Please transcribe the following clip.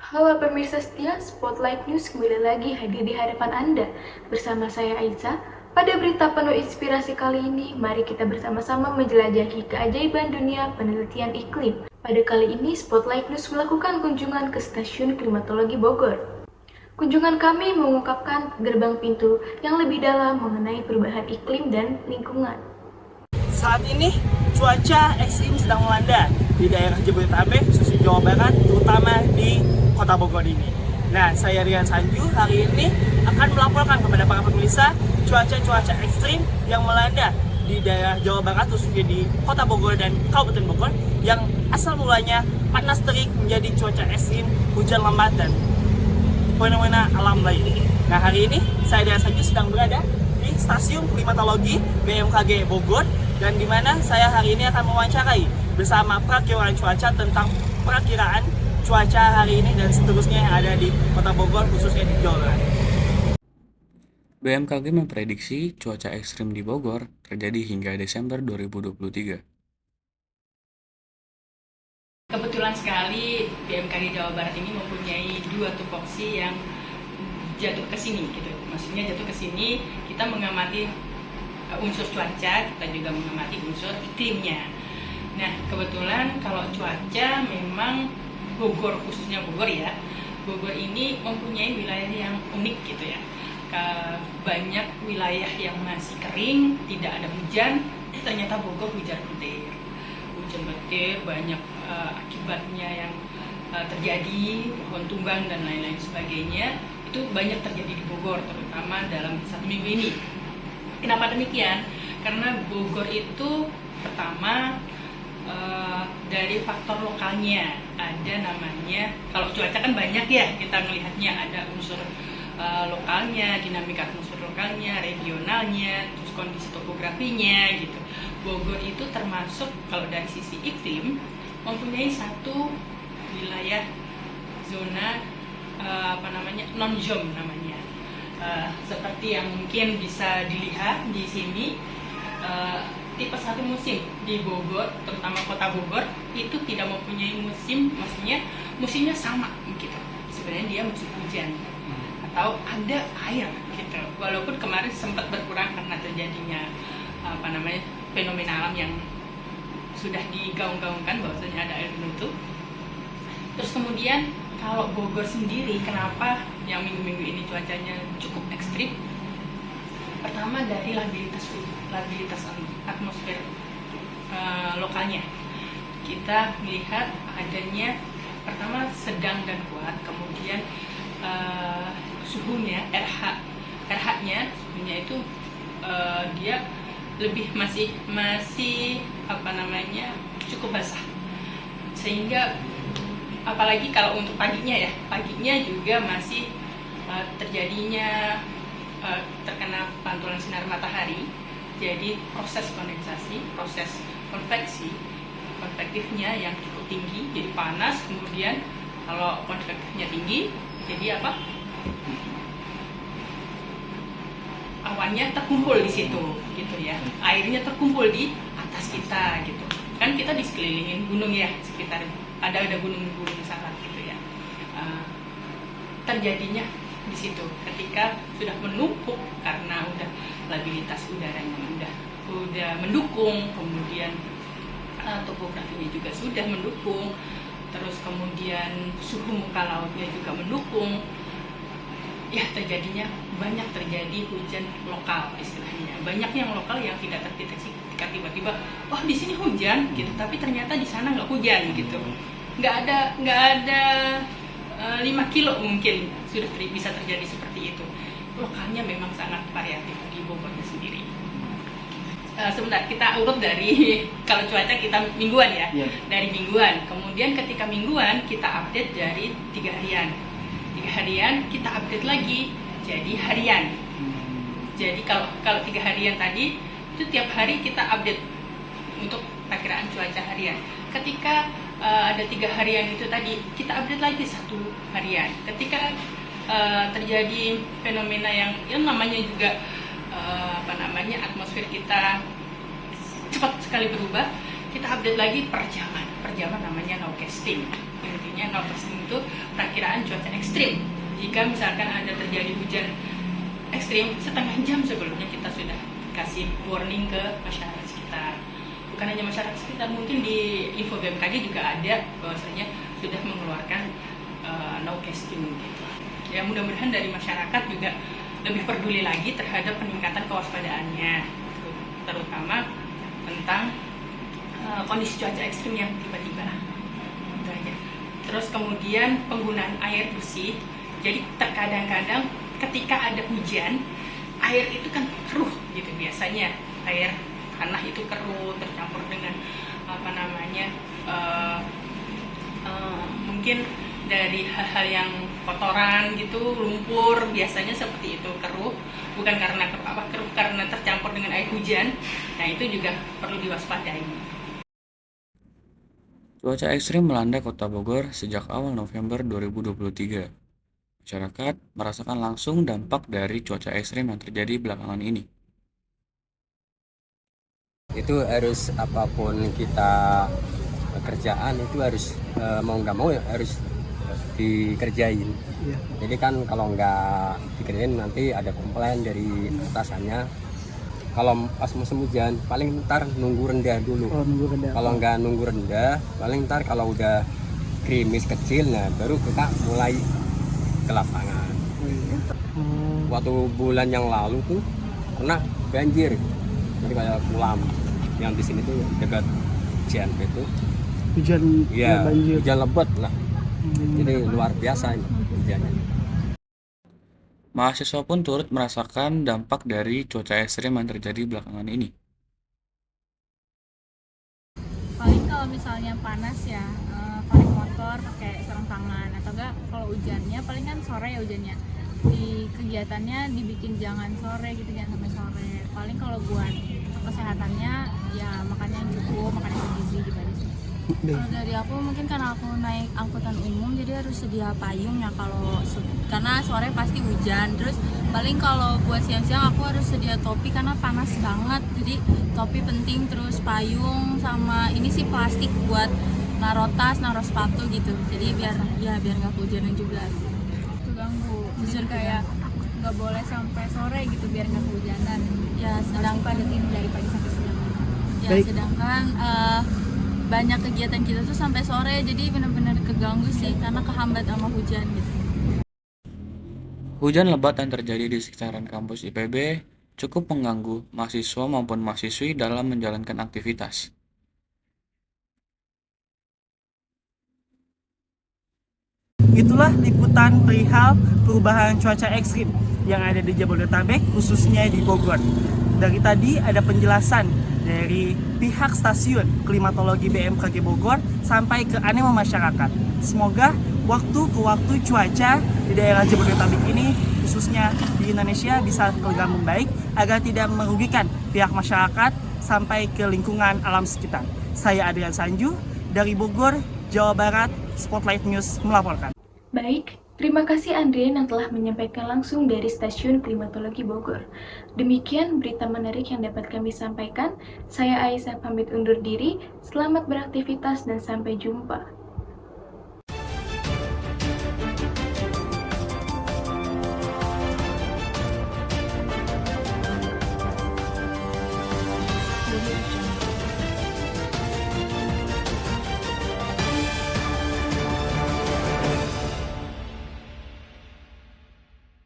Halo pemirsa setia, Spotlight News kembali lagi hadir di hadapan Anda. Bersama saya Aisyah. Pada berita penuh inspirasi kali ini, mari kita bersama-sama menjelajahi keajaiban dunia penelitian iklim. Pada kali ini, Spotlight News melakukan kunjungan ke Stasiun Klimatologi Bogor. Kunjungan kami mengungkapkan gerbang pintu yang lebih dalam mengenai perubahan iklim dan lingkungan. Saat ini cuaca ekstrim sedang melanda di daerah Jabodetabek, khususnya Jawa Barat, terutama di Kota Bogor ini. Nah, saya Rian Sanju hari ini akan melaporkan kepada para pemirsa cuaca ekstrim yang melanda di daerah Jawa Barat, khususnya di Kota Bogor dan Kabupaten Bogor, yang asal mulanya panas terik menjadi cuaca ekstrim, hujan lebat, dan fenomena alam lain. Nah, hari ini saya Rian Sanju sedang berada di Stasiun Klimatologi BMKG Bogor, dan di mana saya hari ini akan mewawancarai bersama perakiraan cuaca tentang perakiraan cuaca hari ini dan seterusnya yang ada di Kota Bogor, khususnya di Jawa Barat. BMKG memprediksi cuaca ekstrim di Bogor terjadi hingga Desember 2023. Kebetulan sekali BMKG Jawa Barat ini mempunyai dua tupoksi yang jatuh ke sini gitu. Maksudnya jatuh ke sini kita mengamati unsur cuaca, kita juga mengamati unsur iklimnya. Nah, kebetulan kalau cuaca memang Bogor, khususnya Bogor ya, Bogor ini mempunyai wilayah yang unik gitu ya. Banyak wilayah yang masih kering, tidak ada hujan, ternyata Bogor hujan petir. Hujan petir banyak akibatnya yang terjadi, pohon tumbang dan lain-lain sebagainya. Itu banyak terjadi di Bogor, terutama dalam 1 minggu ini. Kenapa demikian? Karena Bogor itu pertama dari faktor lokalnya, ada namanya, kalau cuaca kan banyak ya kita melihatnya, ada unsur lokalnya, dinamika atmosfer lokalnya, regionalnya, terus kondisi topografinya gitu. Bogor itu termasuk kalau dari sisi iklim mempunyai satu wilayah zona non-zone namanya. Seperti yang mungkin bisa dilihat di sini, tipe 1 musim di Bogor, terutama Kota Bogor itu tidak mempunyai musim, maksudnya musimnya sama gitu. Sebenarnya dia musim hujan atau ada air gitu. Walaupun kemarin sempat berkurang karena terjadinya fenomena alam yang sudah digaung-gaungkan bahwasanya ada air menutup. Terus kemudian kalau Bogor sendiri, kenapa yang minggu-minggu ini cuacanya cukup ekstrim? Pertama dari labilitas atmosfer lokalnya. Kita melihat adanya pertama sedang dan kuat, kemudian suhunya RH-nya suhunya itu dia lebih masih cukup basah, sehingga apalagi kalau untuk paginya juga masih terjadinya terkena pantulan sinar matahari. Jadi proses kondensasi, proses konvektifnya yang cukup tinggi, jadi panas. Kemudian kalau konvektifnya tinggi, jadi apa? Awannya terkumpul di situ, gitu ya. Airnya terkumpul di atas kita, gitu. Kan kita disekelilingin gunung ya, sekitar ada gunung-gunung sana gitu ya. Terjadinya di situ ketika sudah menumpuk karena udah labilitas udaranya udah mendukung, kemudian topografinya juga sudah mendukung, terus kemudian suhu muka lautnya juga mendukung, ya terjadinya banyak terjadi hujan lokal istilahnya. Banyak yang lokal yang tidak terdeteksi ketika tiba-tiba di sini hujan gitu, tapi ternyata di sana nggak hujan gitu, nggak ada 5 kilo mungkin sudah bisa terjadi seperti itu. Lokalnya memang sangat variatif di Bogornya sendiri. Sebentar, kita urut dari kalau cuaca kita mingguan ya, dari mingguan. Kemudian ketika mingguan kita update dari 3 harian. 3 harian kita update lagi jadi harian. Jadi kalau 3 harian tadi itu tiap hari kita update untuk perkiraan cuaca harian. Ketika ada 3 harian itu tadi, kita update lagi 1 harian. Ketika terjadi fenomena yang namanya juga atmosfer kita cepat sekali berubah, kita update lagi per jaman namanya nowcasting. Intinya 0% itu perakiraan cuaca ekstrim. Jika misalkan ada terjadi hujan ekstrim, setengah jam sebelumnya kita sudah kasih warning ke masyarakat sekitar. Bukan hanya masyarakat sekitar, mungkin di info BMKG juga ada bahwasanya sudah mengeluarkan nowcasting gitu. Ya mudah-mudahan dari masyarakat juga lebih peduli lagi terhadap peningkatan kewaspadaannya, terutama tentang kondisi cuaca ekstrim yang tiba-tiba. Itu aja. Terus kemudian penggunaan air bersih. Jadi terkadang-kadang ketika ada hujan, air itu kan keruh gitu biasanya. Air tanah itu keruh tercampur dengan mungkin dari hal-hal yang kotoran gitu, lumpur, biasanya seperti itu keruh, bukan karena keruh karena tercampur dengan air hujan. Nah itu juga perlu diwaspadai. Cuaca ekstrim melanda Kota Bogor sejak awal November 2023. Masyarakat merasakan langsung dampak dari cuaca ekstrim yang terjadi belakangan ini. Itu harus apapun kita kerjaan itu harus mau nggak mau ya harus dikerjain. Jadi kan kalau nggak dikerjain nanti ada komplain dari atasannya. Kalau pas musim hujan paling ntar nunggu rendah dulu. Kalau nggak nunggu rendah paling ntar kalau udah gerimis kecil, nah baru kita mulai ke lapangan. Waktu bulan yang lalu tuh pernah banjir, jadi kayak Pulam yang di sini tuh dekat JNP itu Hujan ya, banjir. hujan lebat lah. Jadi luar biasa ini hujannya. Mahasiswa pun turut merasakan dampak dari cuaca ekstrim yang terjadi belakangan ini. Paling kalau misalnya panas ya pakai motor pakai sarung tangan, atau enggak kalau hujannya paling kan sore ya hujannya, di kegiatannya dibikin jangan sore gitu, jangan sampai sore. Paling kalau buat kesehatannya ya makannya yang cukup, makannya bergizi gitu aja sih. Kalau dari aku mungkin karena aku naik angkutan umum jadi harus sedia payung ya karena sore pasti hujan. Terus paling kalau buat siang-siang aku harus sedia topi karena panas banget, jadi topi penting, terus payung sama ini sih plastik buat naruh tas, naruh sepatu gitu, jadi biar nggak kehujanan juga. Keganggu, jujur kayak nggak boleh sampai sore gitu biar nggak kehujanan ya, sedangkan dari pagi sampai siang ya. Sedangkan banyak kegiatan kita tuh sampai sore, jadi benar-benar keganggu sih karena kehambat sama hujan gitu. Hujan lebat yang terjadi di sekitaran kampus IPB cukup mengganggu mahasiswa maupun mahasiswi dalam menjalankan aktivitas. Itulah liputan perihal perubahan cuaca ekstrim yang ada di Jabodetabek, khususnya di Bogor. Dari tadi ada penjelasan dari pihak stasiun klimatologi BMKG Bogor sampai ke animo masyarakat. Semoga waktu ke waktu cuaca di daerah Jabodetabek ini, khususnya di Indonesia, bisa tergabung baik agar tidak merugikan pihak masyarakat sampai ke lingkungan alam sekitar. Saya Adrian Sanju dari Bogor, Jawa Barat, Spotlight News melaporkan. Baik, terima kasih Andrian yang telah menyampaikan langsung dari Stasiun Klimatologi Bogor. Demikian berita menarik yang dapat kami sampaikan. Saya Aisyah pamit undur diri. Selamat beraktivitas dan sampai jumpa.